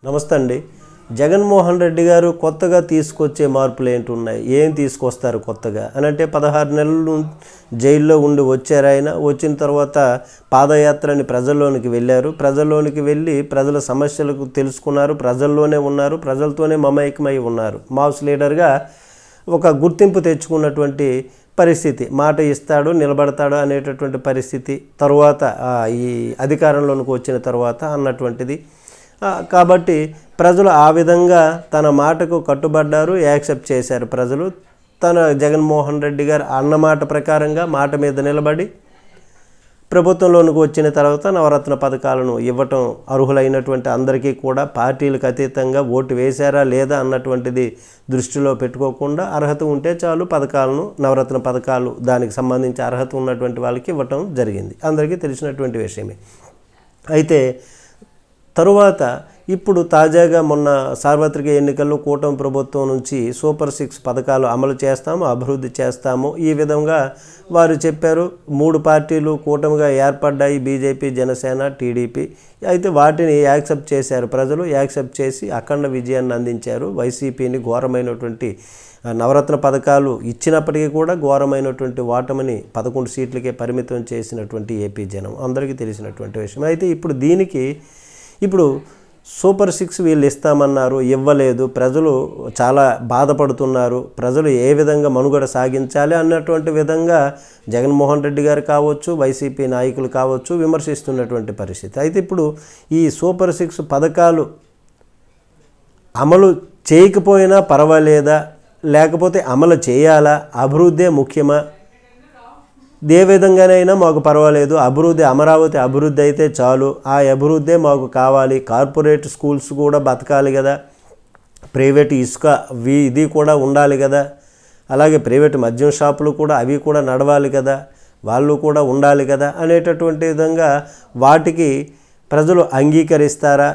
నమస్తే అండి. జగన్మోహన్ రెడ్డి గారు కొత్తగా తీసుకొచ్చే మార్పులు ఏంటి ఉన్నాయి, ఏం తీసుకొస్తారు కొత్తగా అని అంటే 16 నెలలు జైల్లో ఉండి వచ్చారు. ఆయన వచ్చిన తర్వాత పాదయాత్రని ప్రజల్లోనికి వెళ్ళారు. ప్రజల్లోనికి వెళ్ళి ప్రజల సమస్యలకు తెలుసుకున్నారు. ప్రజల్లోనే ఉన్నారు, ప్రజలతోనే మమేకమై ఉన్నారు. మాస్ లీడర్గా ఒక గుర్తింపు తెచ్చుకున్నటువంటి పరిస్థితి, మాట ఇస్తాడు నిలబడతాడు అనేటటువంటి పరిస్థితి తరువాత ఈ అధికారంలోనికి వచ్చిన తర్వాత అన్నటువంటిది. కాబట్టి ప్రజలు ఆ విధంగా తన మాటకు కట్టుబడ్డారు, యాక్సెప్ట్ చేశారు. ప్రజలు తన జగన్మోహన్ రెడ్డి గారు అన్నమాట ప్రకారంగా మాట మీద నిలబడి ప్రభుత్వంలోనికి వచ్చిన తర్వాత నవరత్న పథకాలను ఇవ్వటం, అర్హులైనటువంటి అందరికీ కూడా పార్టీలకు అతీతంగా ఓటు వేశారా లేదా అన్నటువంటిది దృష్టిలో పెట్టుకోకుండా అర్హత ఉంటే చాలు పథకాలను, నవరత్న పథకాలు దానికి సంబంధించి అర్హత ఉన్నటువంటి వాళ్ళకి ఇవ్వటం జరిగింది. అందరికీ తెలిసినటువంటి విషయమే. అయితే తరువాత ఇప్పుడు తాజాగా మొన్న సార్వత్రిక ఎన్నికల్లో కూటమి ప్రభుత్వం నుంచి సూపర్ 6 పథకాలు అమలు చేస్తాము, అభివృద్ధి చేస్తాము ఈ విధంగా వారు చెప్పారు. 3 పార్టీలు కూటమిగా ఏర్పడ్డాయి, బీజేపీ, జనసేన, టీడీపీ. అయితే వాటిని యాక్సెప్ట్ చేశారు ప్రజలు. యాక్సెప్ట్ చేసి అఖండ విజయాన్ని అందించారు. వైసీపీని ఘోరమైనటువంటి నవరత్న పథకాలు ఇచ్చినప్పటికీ కూడా ఘోరమైనటువంటి ఓటమిని 11 సీట్లకే పరిమితం చేసినటువంటి ఏపీ జనం అందరికీ తెలిసినటువంటి విషయం. అయితే ఇప్పుడు దీనికి సూపర్ 6 వీళ్ళు ఇస్తామన్నారు, ఇవ్వలేదు. ప్రజలు చాలా బాధపడుతున్నారు. ప్రజలు ఏ విధంగా మనుగడ సాగించాలి అన్నటువంటి విధంగా జగన్మోహన్ రెడ్డి గారు కావచ్చు, వైసీపీ నాయకులు కావచ్చు విమర్శిస్తున్నటువంటి పరిస్థితి. అయితే ఇప్పుడు ఈ సూపర్ 6 పథకాలు అమలు చేయకపోయినా పర్వాలేదా, లేకపోతే అమలు చేయాలా, అభివృద్ధే ముఖ్యమా, ఏ విధంగానైనా మాకు పర్వాలేదు, అభివృద్ధి అమరావతి అభివృద్ధి అయితే చాలు, ఆ అభివృద్ధే మాకు కావాలి, కార్పొరేట్ స్కూల్స్ కూడా బతకాలి కదా, ప్రైవేట్ ఇసుక ఇది కూడా ఉండాలి కదా, అలాగే ప్రైవేట్ మద్యం షాపులు కూడా అవి కూడా నడవాలి కదా, వాళ్ళు కూడా ఉండాలి కదా అనేటటువంటి విధంగా వాటికి ప్రజలు అంగీకరిస్తారా?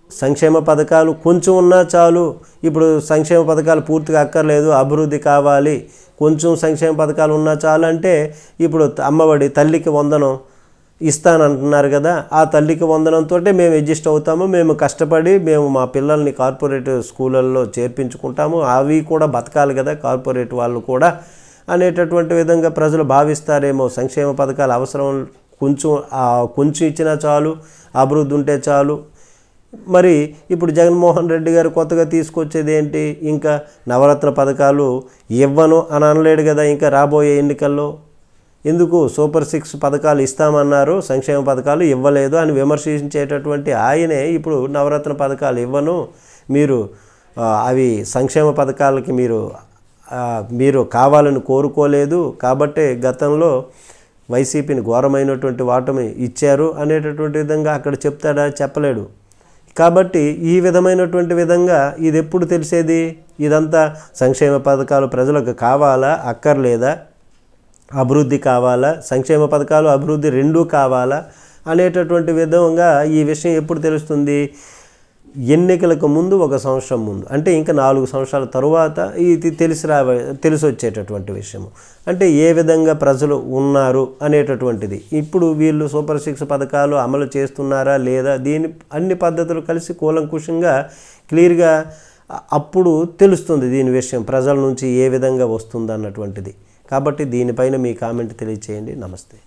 సంక్షేమ పథకాలు కొంచెం ఉన్నా చాలు, ఇప్పుడు సంక్షేమ పథకాలు పూర్తిగా అక్కర్లేదు, అభివృద్ధి కావాలి, కొంచెం సంక్షేమ పథకాలు ఉన్నా చాలు అంటే ఇప్పుడు అమ్మఒడి, తల్లికి వందనం ఇస్తానంటున్నారు కదా, ఆ తల్లికి వందనంతో మేము అడ్జస్ట్ అవుతాము, మేము కష్టపడి మేము మా పిల్లల్ని కార్పొరేట్ స్కూళ్ళల్లో చేర్పించుకుంటాము, అవి కూడా బతకాలి కదా కార్పొరేట్ వాళ్ళు కూడా అనేటటువంటి విధంగా ప్రజలు భావిస్తారేమో. సంక్షేమ పథకాలు అవసరం కొంచెం ఇచ్చినా చాలు, అభివృద్ధి ఉంటే చాలు. మరి ఇప్పుడు జగన్మోహన్ రెడ్డి గారు కొత్తగా తీసుకొచ్చేది ఏంటి? ఇంకా నవరత్న పథకాలు ఇవ్వను అని అనలేడు కదా ఇంకా రాబోయే ఎన్నికల్లో. ఎందుకు సూపర్ 6 పథకాలు ఇస్తామన్నారు, సంక్షేమ పథకాలు ఇవ్వలేదు అని విమర్శించేటటువంటి ఆయనే ఇప్పుడు నవరత్న పథకాలు ఇవ్వను, మీరు అవి సంక్షేమ పథకాలకి మీరు కావాలని కోరుకోలేదు కాబట్టే గతంలో వైసీపీని ఘోరమైనటువంటి ఓటమి ఇచ్చారు అనేటటువంటి విధంగా అక్కడ చెప్తాడా? చెప్పలేడు. కాబట్టి ఈ విధమైనటువంటి విధంగా ఇది ఎప్పుడు తెలిసేది? ఇదంతా సంక్షేమ పథకాలు ప్రజలకు కావాలా, అక్కర్లేదా, అభివృద్ధి కావాలా, సంక్షేమ పథకాలు అభివృద్ధి రెండూ కావాలా అనేటటువంటి విధంగా ఈ విషయం ఎప్పుడు తెలుస్తుంది? ఎన్నికలకు ముందు 1 సంవత్సరం ముందు, అంటే ఇంకా 4 సంవత్సరాల తరువాత ఇది తెలిసి వచ్చేటటువంటి విషయము. అంటే ఏ విధంగా ప్రజలు ఉన్నారు అనేటటువంటిది. ఇప్పుడు వీళ్ళు సూపర్ 6 పథకాలు అమలు చేస్తున్నారా లేదా, దీని అన్ని పద్ధతులు కలిసి కూలంకుషంగా క్లియర్గా అప్పుడు తెలుస్తుంది దీని విషయం, ప్రజల నుంచి ఏ విధంగా వస్తుంది అన్నటువంటిది. కాబట్టి దీనిపైన మీ కామెంట్ తెలియచేయండి. నమస్తే.